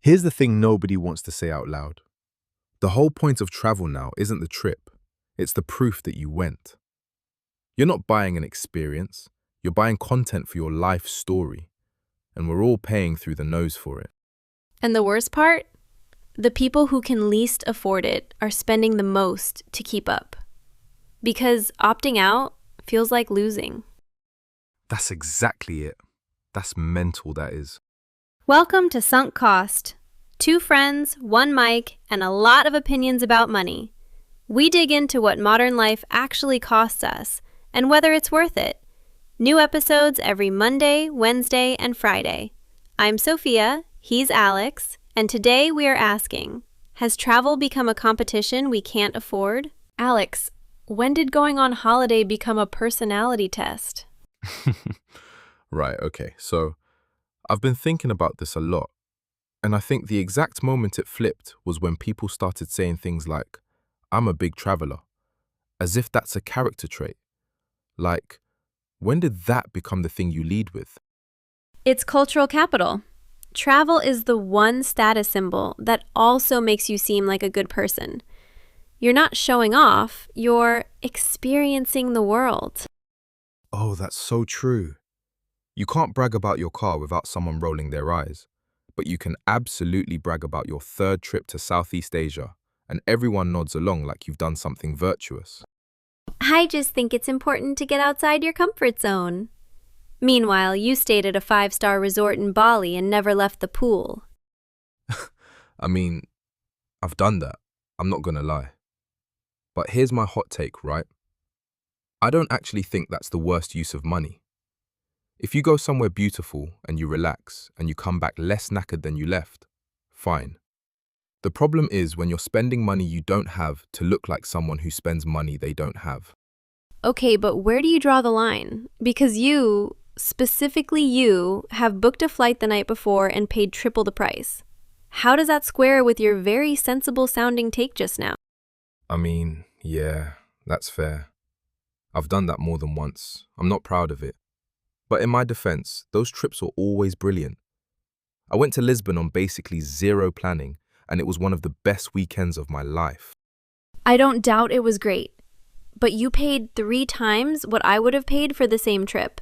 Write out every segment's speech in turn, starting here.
Here's the thing nobody wants to say out loud. The whole point of travel now isn't the trip, it's the proof that you went. You're not buying an experience, you're buying content for your life story, and we're all paying through the nose for it. And the worst part? The people who can least afford it are spending the most to keep up. Because opting out feels like losing. That's exactly it. That's mental, that is. Welcome to Sunk Cost. Two friends, one mic, and a lot of opinions about money. We dig into what modern life actually costs us and whether it's worth it. New episodes every Monday, Wednesday, and Friday. I'm Sofia, he's Alex, and today we are asking, has travel become a competition we can't afford? Alex, when did going on holiday become a personality test? Right, okay. So, I've been thinking about this a lot. And I think the exact moment it flipped was when people started saying things like, I'm a big traveler, as if that's a character trait. Like, when did that become the thing you lead with? It's cultural capital. Travel is the one status symbol that also makes you seem like a good person. You're not showing off, you're experiencing the world. Oh, that's so true. You can't brag about your car without someone rolling their eyes, but you can absolutely brag about your third trip to Southeast Asia, and everyone nods along like you've done something virtuous. I just think it's important to get outside your comfort zone. Meanwhile, you stayed at a 5-star resort in Bali and never left the pool. I mean, I've done that, I'm not gonna lie. But here's my hot take, right? I don't actually think that's the worst use of money. If you go somewhere beautiful and you relax and you come back less knackered than you left, fine. The problem is when you're spending money you don't have to look like someone who spends money they don't have. Okay, but where do you draw the line? Because you, specifically you, have booked a flight the night before and paid triple the price. How does that square with your very sensible sounding take just now? I mean, yeah, that's fair. I've done that more than once. I'm not proud of it. But in my defense, those trips were always brilliant. I went to Lisbon on basically zero planning, and it was one of the best weekends of my life. I don't doubt it was great, but you paid 3 times what I would have paid for the same trip,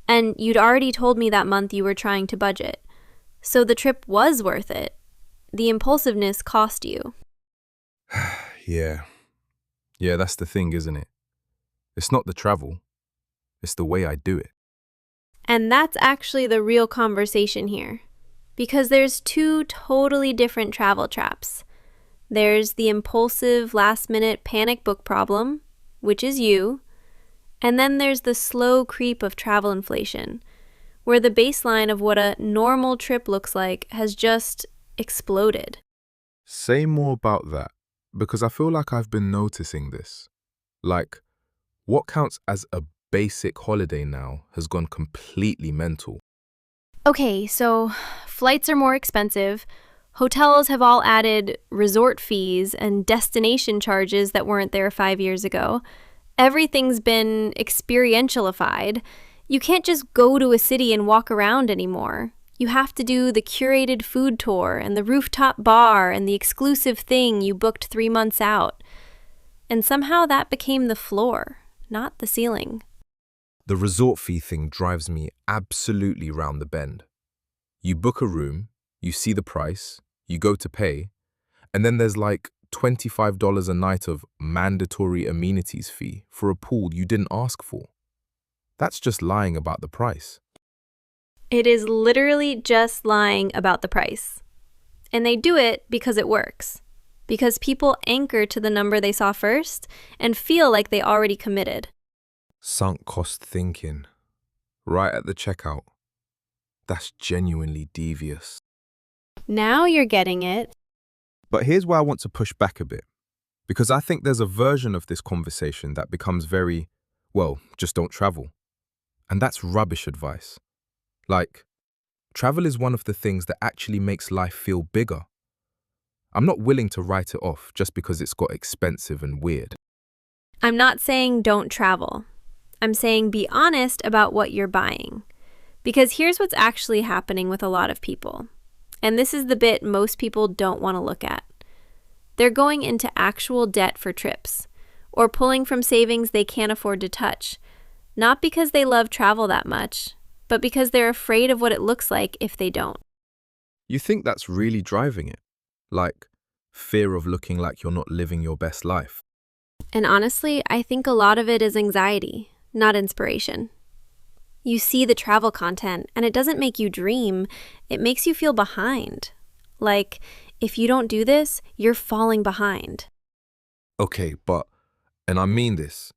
and you'd already told me that month you were trying to budget. So the trip was worth it. The impulsiveness cost you. Yeah. Yeah, that's the thing, isn't it? It's not the travel. It's the way I do it. And that's actually the real conversation here. Because there's 2 totally different travel traps. There's the impulsive, last-minute panic book problem, which is you, and then there's the slow creep of travel inflation, where the baseline of what a normal trip looks like has just exploded. Say more about that, because I feel like I've been noticing this. Like, what counts as a basic holiday now has gone completely mental. Okay, so flights are more expensive. Hotels have all added resort fees and destination charges that weren't there 5 years ago. Everything's been experientialified. You can't just go to a city and walk around anymore. You have to do the curated food tour and the rooftop bar and the exclusive thing you booked 3 months out. And somehow that became the floor, not the ceiling. The resort fee thing drives me absolutely round the bend. You book a room, you see the price, you go to pay, and then there's like $25 a night of mandatory amenities fee for a pool you didn't ask for. That's just lying about the price. It is literally just lying about the price. And they do it because it works. Because people anchor to the number they saw first and feel like they already committed. Sunk cost thinking. Right at the checkout. That's genuinely devious. Now you're getting it. But here's where I want to push back a bit. Because I think there's a version of this conversation that becomes very, well, just don't travel. And that's rubbish advice. Like, travel is one of the things that actually makes life feel bigger. I'm not willing to write it off just because it's got expensive and weird. I'm not saying don't travel. I'm saying be honest about what you're buying. Because here's what's actually happening with a lot of people. And this is the bit most people don't want to look at. They're going into actual debt for trips, or pulling from savings they can't afford to touch, not because they love travel that much, but because they're afraid of what it looks like if they don't. You think that's really driving it? Like, fear of looking like you're not living your best life? And honestly, I think a lot of it is anxiety, not inspiration. You see the travel content, and it doesn't make you dream, it makes you feel behind. Like, if you don't do this, you're falling behind. Okay, and I mean this,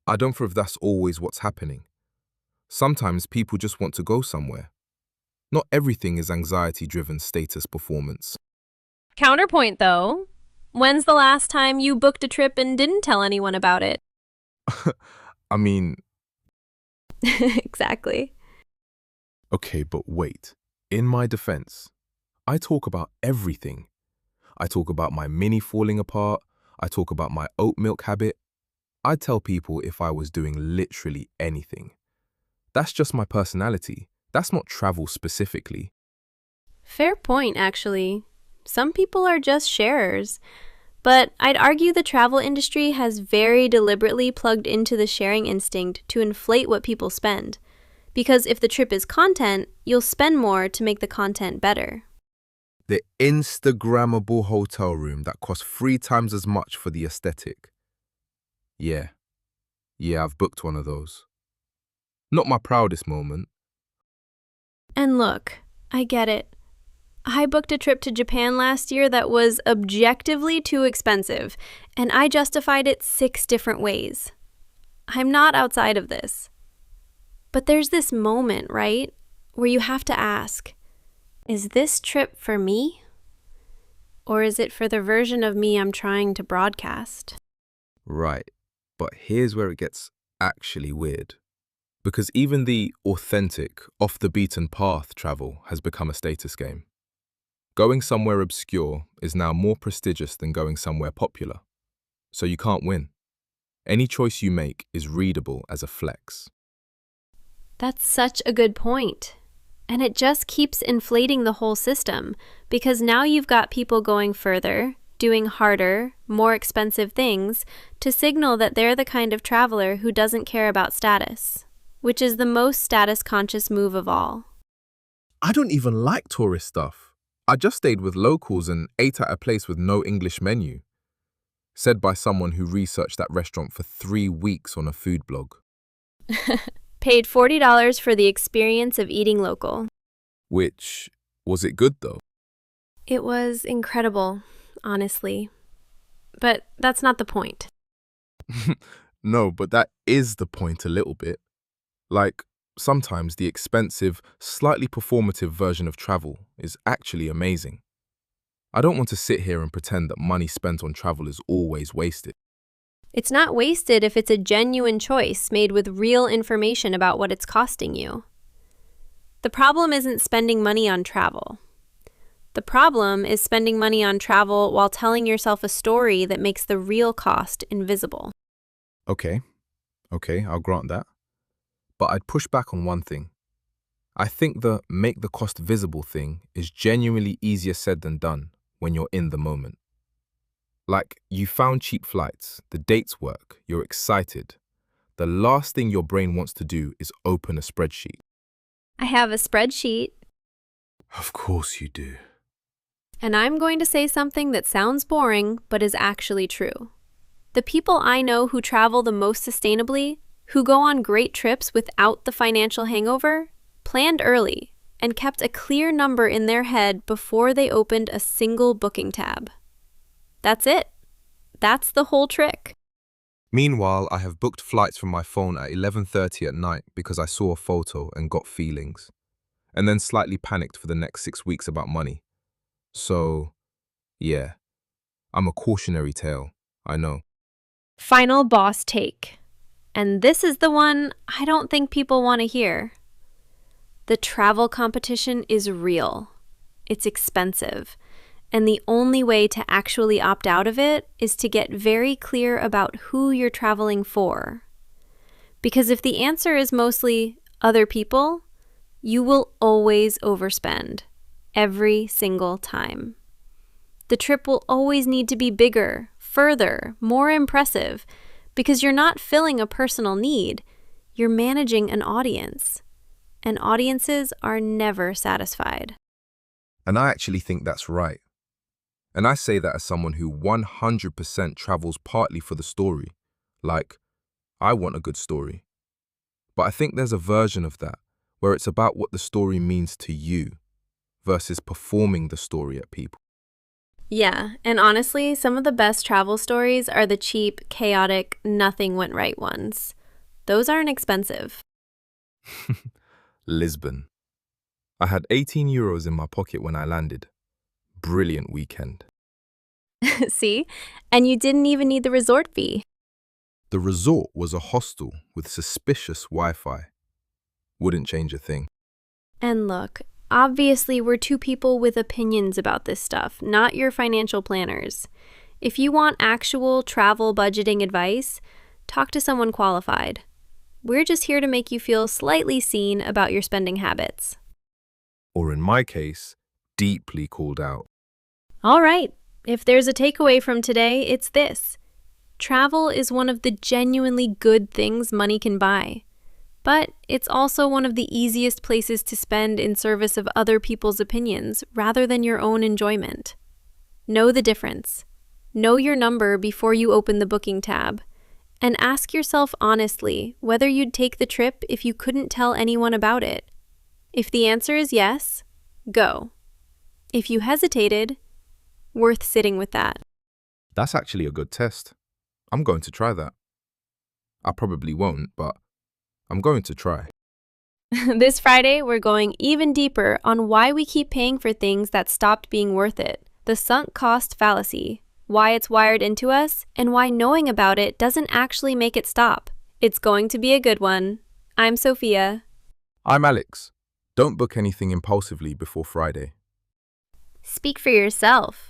I don't know if that's always what's happening. Sometimes people just want to go somewhere. Not everything is anxiety-driven status performance. Counterpoint, though. When's the last time you booked a trip and didn't tell anyone about it? I mean, Exactly. okay, but wait. In my defense, I talk about everything. I talk about my mini falling apart. I talk about my oat milk habit. I tell people if I was doing literally anything. That's just my personality. That's not travel specifically. Fair point, actually. Some people are just sharers. But I'd argue the travel industry has very deliberately plugged into the sharing instinct to inflate what people spend. Because if the trip is content, you'll spend more to make the content better. The Instagrammable hotel room that costs 3 times as much for the aesthetic. Yeah, I've booked one of those. Not my proudest moment. And look, I get it. I booked a trip to Japan last year that was objectively too expensive, and I justified it 6 different ways. I'm not outside of this. But there's this moment, right, where you have to ask, is this trip for me? Or is it for the version of me I'm trying to broadcast? Right, but here's where it gets actually weird. Because even the authentic, off-the-beaten-path travel has become a status game. Going somewhere obscure is now more prestigious than going somewhere popular. So you can't win. Any choice you make is readable as a flex. That's such a good point. And it just keeps inflating the whole system, because now you've got people going further, doing harder, more expensive things to signal that they're the kind of traveler who doesn't care about status, which is the most status-conscious move of all. I don't even like tourist stuff. I just stayed with locals and ate at a place with no English menu. Said by someone who researched that restaurant for 3 weeks on a food blog. Paid $40 for the experience of eating local. Which, was it good though? It was incredible, honestly. But that's not the point. No, but that is the point a little bit. Like, sometimes the expensive, slightly performative version of travel is actually amazing. I don't want to sit here and pretend that money spent on travel is always wasted. It's not wasted if it's a genuine choice made with real information about what it's costing you. The problem isn't spending money on travel. The problem is spending money on travel while telling yourself a story that makes the real cost invisible. Okay, I'll grant that. But I'd push back on one thing. I think the make the cost visible thing is genuinely easier said than done when you're in the moment. Like, you found cheap flights, the dates work, you're excited. The last thing your brain wants to do is open a spreadsheet. I have a spreadsheet, Of course you do. and I'm going to say something that sounds boring but is actually true. The people I know who travel the most sustainably, who go on great trips without the financial hangover, planned early and kept a clear number in their head before they opened a single booking tab. That's it. That's the whole trick. Meanwhile, I have booked flights from my phone at 11:30 at night because I saw a photo and got feelings, and then slightly panicked for the next 6 weeks about money. So, yeah, I'm a cautionary tale, I know. Final boss take. And this is the one I don't think people want to hear. The travel competition is real. It's expensive. And the only way to actually opt out of it is to get very clear about who you're traveling for. Because if the answer is mostly other people, you will always overspend. every single time. The trip will always need to be bigger, further, more impressive, because you're not filling a personal need, you're managing an audience. And audiences are never satisfied. And I actually think that's right. And I say that as someone who 100% travels partly for the story. Like, I want a good story. But I think there's a version of that where it's about what the story means to you versus performing the story at people. Yeah, and honestly, some of the best travel stories are the cheap, chaotic, nothing went right ones. Those aren't expensive. Lisbon. I had 18 euros in my pocket when I landed. Brilliant weekend. See? And you didn't even need the resort fee. The resort was a hostel with suspicious Wi-Fi. Wouldn't change a thing. And look, obviously, we're two people with opinions about this stuff, not your financial planners. If you want actual travel budgeting advice, talk to someone qualified. We're just here to make you feel slightly seen about your spending habits. Or in my case, deeply called out. All right, if there's a takeaway from today, it's this. Travel is one of the genuinely good things money can buy. But it's also one of the easiest places to spend in service of other people's opinions rather than your own enjoyment. Know the difference. Know your number before you open the booking tab. And ask yourself honestly whether you'd take the trip if you couldn't tell anyone about it. If the answer is yes, go. If you hesitated, worth sitting with that. That's actually a good test. I'm going to try that. I probably won't, but I'm going to try. This Friday, we're going even deeper on why we keep paying for things that stopped being worth it, the sunk cost fallacy, why it's wired into us, and why knowing about it doesn't actually make it stop. It's going to be a good one. I'm Sophia. I'm Alex. Don't book anything impulsively before Friday. Speak for yourself.